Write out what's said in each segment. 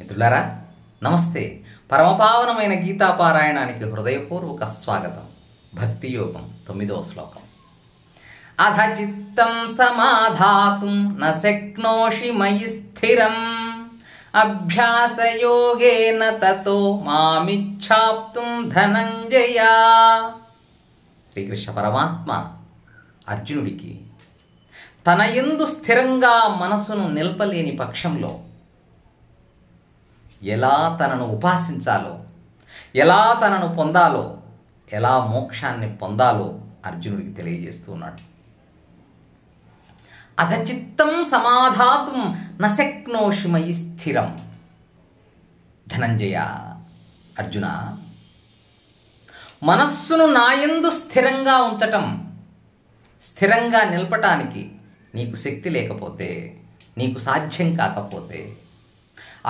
మిత్రులారా నమస్తే. పరమపావనమైన గీతాపారాయణానికి హృదయపూర్వక స్వాగతం. భక్తి యోగం 9వ శ్లోకం. అధ చిత్తం సమాధాతుం న శక్నోషి మయి స్థిరం అభ్యాసయోగేన తతో మామిచ్ఛాప్తుం ధనంజయ. శ్రీకృష్ణ పరమాత్మ అర్జునుడికి తన యందు స్థిరంగా మనసును నిల్పలేని పక్షంలో ఎలా తనను ఉపాసించాలో, ఎలా తనను పొందాలో, ఎలా మోక్షాన్ని పొందాలో అర్జునుడికి తెలియజేస్తూ ఉన్నాడు. అధచిత్తం సమాధాతుం నశక్నోషి మయి స్థిరం. ధనంజయ, అర్జున, మనస్సును నాయందు స్థిరంగా ఉంచటం, స్థిరంగా నిలపటానికి నీకు శక్తి లేకపోతే, నీకు సాధ్యం కాకపోతే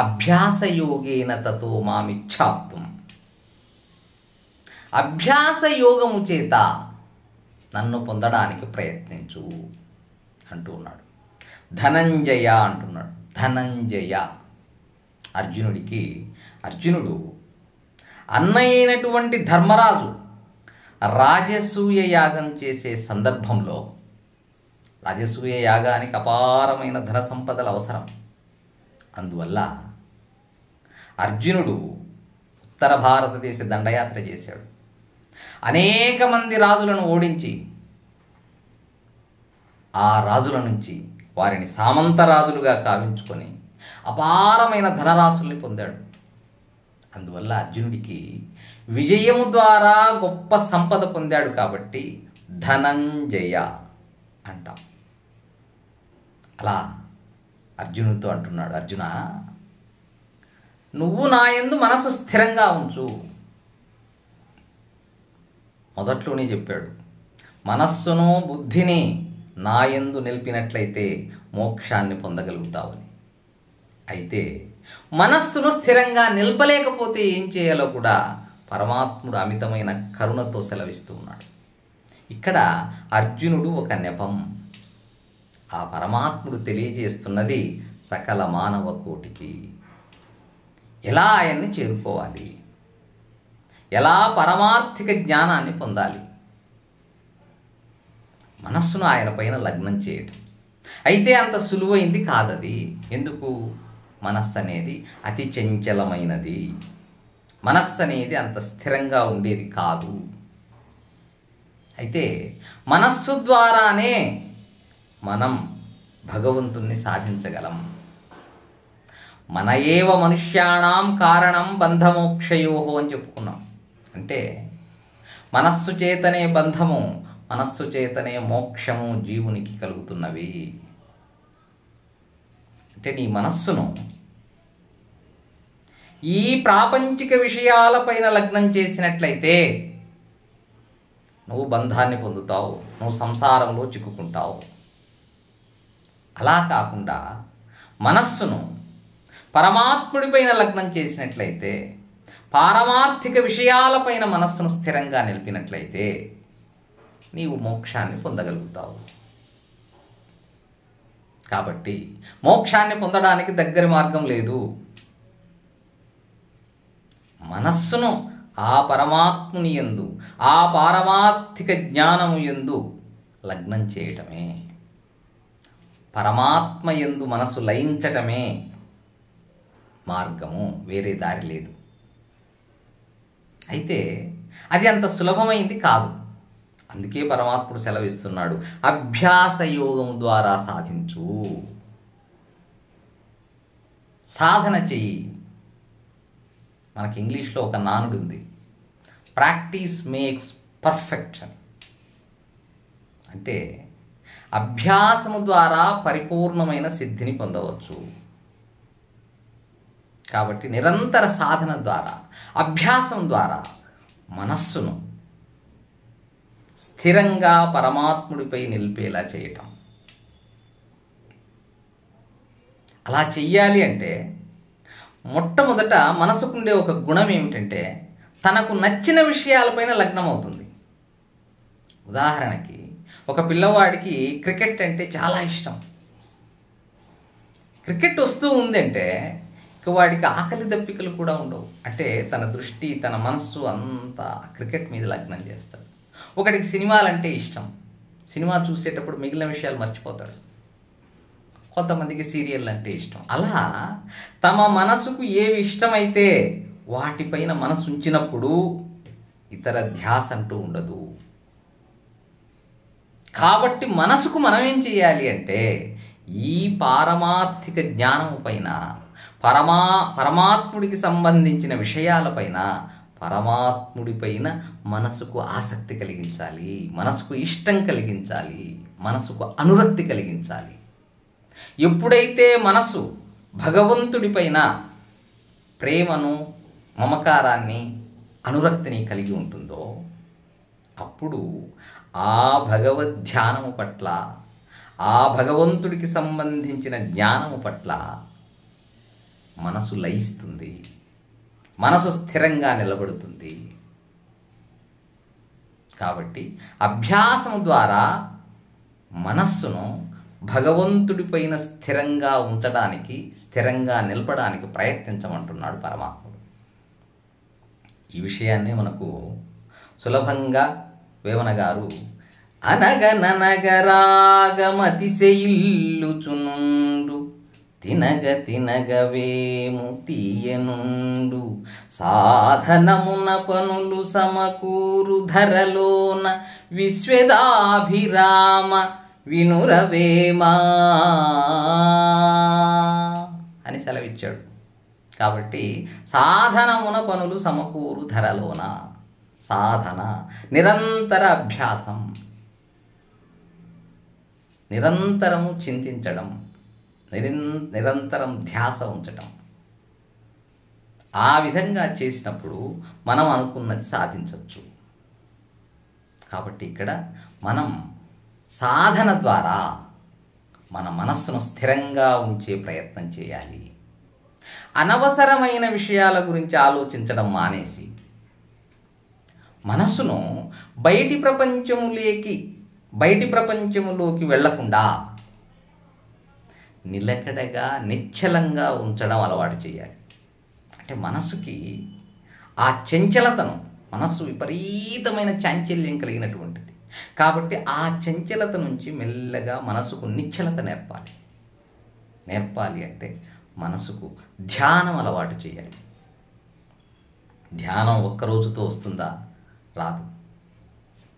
అభ్యాసయోగేన తతో మామిచ్ఛాప్తుం, అభ్యాసయోగము చేత నన్ను పొందడానికి ప్రయత్నించు అంటూ ఉన్నాడు. ధనంజయ అంటున్నాడు. ధనంజయ, అర్జునుడు అన్నయ్యైనటువంటి ధర్మరాజు రాజసూయ యాగం చేసే సందర్భంలో, రాజసూయ యాగానికి అపారమైన ధన సంపదలు అవసరం. అందువల్ల అర్జునుడు ఉత్తర భారతదేశ దండయాత్ర చేశాడు. అనేక మంది రాజులను ఓడించి ఆ రాజుల నుంచి వారిని సామంత రాజులుగా కావించుకొని అపారమైన ధనరాశుల్ని పొందాడు. అందువల్ల అర్జునుడికి విజయము ద్వారా గొప్ప సంపద పొందాడు కాబట్టి ధనంజయ అంటాం. అలా అర్జునుడితో అంటున్నాడు, అర్జున, నువ్వు నాయందు మనసు స్థిరంగా ఉంచు. మొదట్లోనే చెప్పాడు, మనస్సును బుద్ధిని నాయందు నిలిపినట్లయితే మోక్షాన్ని పొందగలుగుతావని. అయితే మనస్సును స్థిరంగా నిలపలేకపోతే ఏం చేయాలో కూడా పరమాత్ముడు అమితమైన కరుణతో సెలవిస్తూ ఉన్నాడు. ఇక్కడ అర్జునుడు ఒక నెపం. ఆ పరమాత్ముడు తెలియజేస్తున్నది సకల మానవ కోటికి. ఎలా ఆయన్ని చేరుకోవాలి, ఎలా పరమార్థిక జ్ఞానాన్ని పొందాలి. మనస్సును ఆయన పైన లగ్నం చేయటం అయితే అంత సులువైంది కాదది. ఎందుకు? మనస్సు అనేది అతి చంచలమైనది. మనస్సు అనేది అంత స్థిరంగా ఉండేది కాదు. అయితే మనస్సు ద్వారానే మనం భగవంతుణ్ణి సాధించగలం. మన ఏవ మనుష్యాణం కారణం బంధమోక్షయో అని చెప్పుకున్నాం. అంటే మనస్సు చేతనే బంధము, మనస్సు చేతనే మోక్షము జీవునికి కలుగుతున్నవి. అంటే నీ మనస్సును ఈ ప్రాపంచిక విషయాలపైన లగ్నం చేసినట్లయితే నువ్వు బంధాన్ని పొందుతావు, నువ్వు సంసారంలో చిక్కుకుంటావు. అలా కాకుండా మనస్సును పరమాత్ముడిపైన లగ్నం చేసినట్లయితే, పారమార్థిక విషయాలపైన మనస్సును స్థిరంగా నిలిపినట్లయితే నీవు మోక్షాన్ని పొందగలుగుతావు. కాబట్టి మోక్షాన్ని పొందడానికి దగ్గరి మార్గం లేదు. మనస్సును ఆ పరమాత్ముని యందు, ఆ పారమార్థిక జ్ఞానము యందు లగ్నం చేయటమే, పరమాత్మ యందు మనసు లయించటమే మార్గము, వేరే దారి లేదు. అయితే అది అంత సులభమైంది కాదు. అందుకే పరమాత్ముడు సెలవిస్తున్నాడు, అభ్యాస యోగము ద్వారా సాధించు, సాధన చెయ్యి. మనకి ఇంగ్లీష్లో ఒక నానుడు ఉంది, ప్రాక్టీస్ మేక్స్ పర్ఫెక్ట్. అంటే అభ్యాసము ద్వారా పరిపూర్ణమైన సిద్ధిని పొందవచ్చు. కాబట్టి నిరంతర సాధన ద్వారా, అభ్యాసం ద్వారా మనస్సును స్థిరంగా పరమాత్ముడిపై నిలిపేలా చేయటం. అలా చెయ్యాలి అంటే మొట్టమొదట మనసుకుండే ఒక గుణం ఏమిటంటే తనకు నచ్చిన విషయాలపైన లగ్నం అవుతుంది. ఉదాహరణకి ఒక పిల్లవాడికి క్రికెట్ అంటే చాలా ఇష్టం. క్రికెట్ వస్తూ ఉందంటే ఇక వాడికి ఆకలి దప్పికలు కూడా ఉండవు. అంటే తన దృష్టి, తన మనస్సు అంతా క్రికెట్ మీద లగ్నం చేస్తాడు. ఒకడికి సినిమాలంటే ఇష్టం, సినిమా చూసేటప్పుడు మిగిలిన విషయాలు మర్చిపోతాడు. కొంతమందికి సీరియల్ అంటే ఇష్టం. అలా తమ మనసుకు ఏవి ఇష్టమైతే వాటిపైన మనసు ఉంచినప్పుడు ఇతర ధ్యాస అంటూ ఉండదు. కాబట్టి మనసుకు మనం ఏం చేయాలి అంటే ఈ పారమార్థిక జ్ఞానము పైన, పరమాత్ముడికి సంబంధించిన విషయాలపైన, పరమాత్ముడిపైన మనసుకు ఆసక్తి కలిగించాలి, మనసుకు ఇష్టం కలిగించాలి, మనసుకు అనురక్తి కలిగించాలి. ఎప్పుడైతే మనసు భగవంతుడిపైన ప్రేమను, మమకారాన్ని, అనురక్తిని కలిగి ఉంటుందో అప్పుడు ఆ భగవద్ధ్యానము పట్ల, ఆ భగవంతుడికి సంబంధించిన జ్ఞానము పట్ల మనసు లయిస్తుంది, మనసు స్థిరంగా నిలబడుతుంది. కాబట్టి అభ్యాసం ద్వారా మనస్సును భగవంతుడిపైన స్థిరంగా ఉంచడానికి, స్థిరంగా నిలపడానికి ప్రయత్నించమంటున్నాడు పరమాత్ముడు. ఈ విషయాన్ని మనకు సులభంగా వేమన గారు అనగననగరాగమతిశయిల్లుచునుండు తినగ తినగవేము తీయనుండు సాధనమున పనులు సమకూరు ధరలోన విశ్వదాభిరామ వినురవేమా అని సెలవిచ్చాడు. కాబట్టి సాధనమున పనులు సమకూరు ధరలోన, సాధన నిరంతర అభ్యాసం, నిరంతరము చింతించడం, నిరంతరం ధ్యాస ఉంచటం. ఆ విధంగా చేసినప్పుడు మనం అనుకున్నది సాధించవచ్చు. కాబట్టి ఇక్కడ మనం సాధన ద్వారా మన మనస్సును స్థిరంగా ఉంచే ప్రయత్నం చేయాలి. అనవసరమైన విషయాల గురించి ఆలోచించడం మానేసి మనస్సును బయటి ప్రపంచములోకి వెళ్లకుండా నిలకడగా, నిశ్చలంగా ఉంచడం అలవాటు చేయాలి. అంటే మనస్సుకి ఆ చంచలతను, మనస్సు విపరీతమైన చాంచల్యం కలిగినటువంటిది. కాబట్టి ఆ చంచలత నుంచి మెల్లగా మనసుకు నిశ్చలత నేర్పాలి. నేర్పాలి అంటే మనసుకు ధ్యానం అలవాటు చేయాలి. ధ్యానం ఒక్కరోజుతో వస్తుందా? రాదు.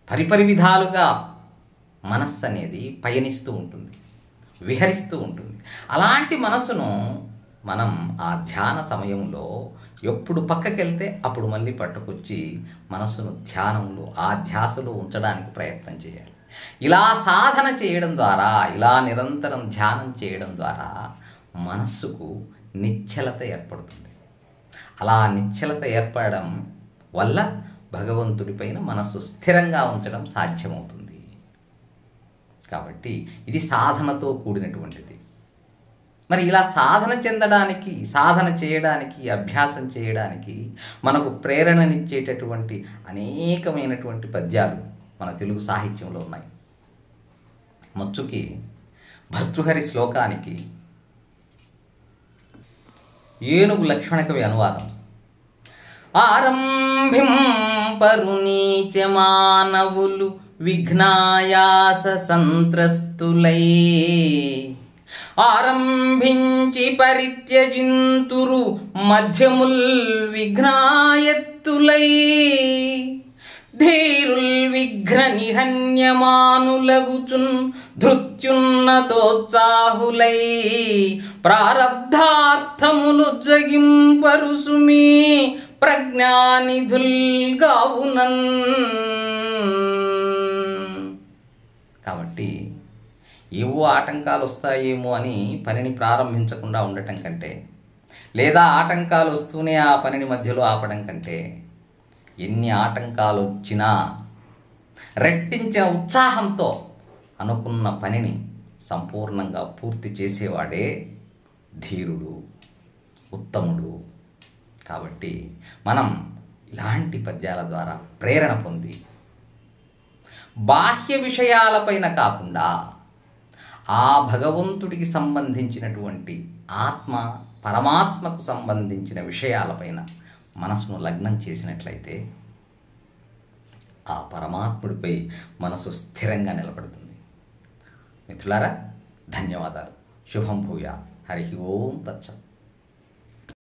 పరిపరి విధాలుగా మనస్సు అనేది పయనిస్తూ ఉంటుంది, విహరిస్తూ ఉంటుంది. అలాంటి మనసును మనం ఆ ధ్యాన సమయంలో ఎప్పుడు పక్కకెళ్తే అప్పుడు మళ్ళీ పట్టుకొచ్చి మనస్సును ధ్యానంలో, ఆ ధ్యాసలో ఉంచడానికి ప్రయత్నం చేయాలి. ఇలా సాధన చేయడం ద్వారా, ఇలా నిరంతరం ధ్యానం చేయడం ద్వారా మనస్సుకు నిశ్చలత ఏర్పడుతుంది. అలా నిశ్చలత ఏర్పడడం వల్ల భగవంతుడిపైన మనస్సు స్థిరంగా ఉంచడం సాధ్యమవుతుంది. కాబట్టి ఇది సాధనతో కూడినటువంటిది. మరి ఇలా సాధన చెందడానికి, సాధన చేయడానికి, అభ్యాసం చేయడానికి మనకు ప్రేరణనిచ్చేటటువంటి అనేకమైనటువంటి పద్యాలు మన తెలుగు సాహిత్యంలో ఉన్నాయి. మచ్చుకి భర్తృహరి శ్లోకానికి ఏనుగు లక్ష్మణకవి అనువాదం. ఆరంభింపరు నీచ మానవులు విఘ్నాయాస సంత్రస్తులై, ఆరంభించి పరిత్యజింతురు మధ్యముల్ విఘ్నాయత్తులై, ధీరుల్ విఘ్న నిహన్యమానులగుచున్ ధృత్యున్నతోత్సాహులై, ప్రారబ్ధార్థములు జగింపరుసుమి ప్రజ్ఞానిధుల్ గావునన్. కాబట్టి ఏవో ఆటంకాలు వస్తాయేమో అని పనిని ప్రారంభించకుండా ఉండటం కంటే, లేదా ఆటంకాలు వస్తూనే ఆ పనిని మధ్యలో ఆపడం కంటే, ఎన్ని ఆటంకాలు వచ్చినా రెట్టించిన ఉత్సాహంతో అనుకున్న పనిని సంపూర్ణంగా పూర్తి చేసేవాడే ధీరుడు, ఉత్తముడు. కాబట్టి మనం ఇలాంటి పద్యాల ద్వారా ప్రేరణ పొంది బాహ్య విషయాలపైన కాకుండా ఆ భగవంతుడికి సంబంధించినటువంటి ఆత్మ, పరమాత్మకు సంబంధించిన విషయాలపైన మనసును లగ్నం చేసినట్లయితే ఆ పరమాత్ముడిపై మనసు స్థిరంగా నిలబడుతుంది. మిత్రులారా, ధన్యవాదాలు. శుభం భూయాత్. హరి ఓం తత్సత్.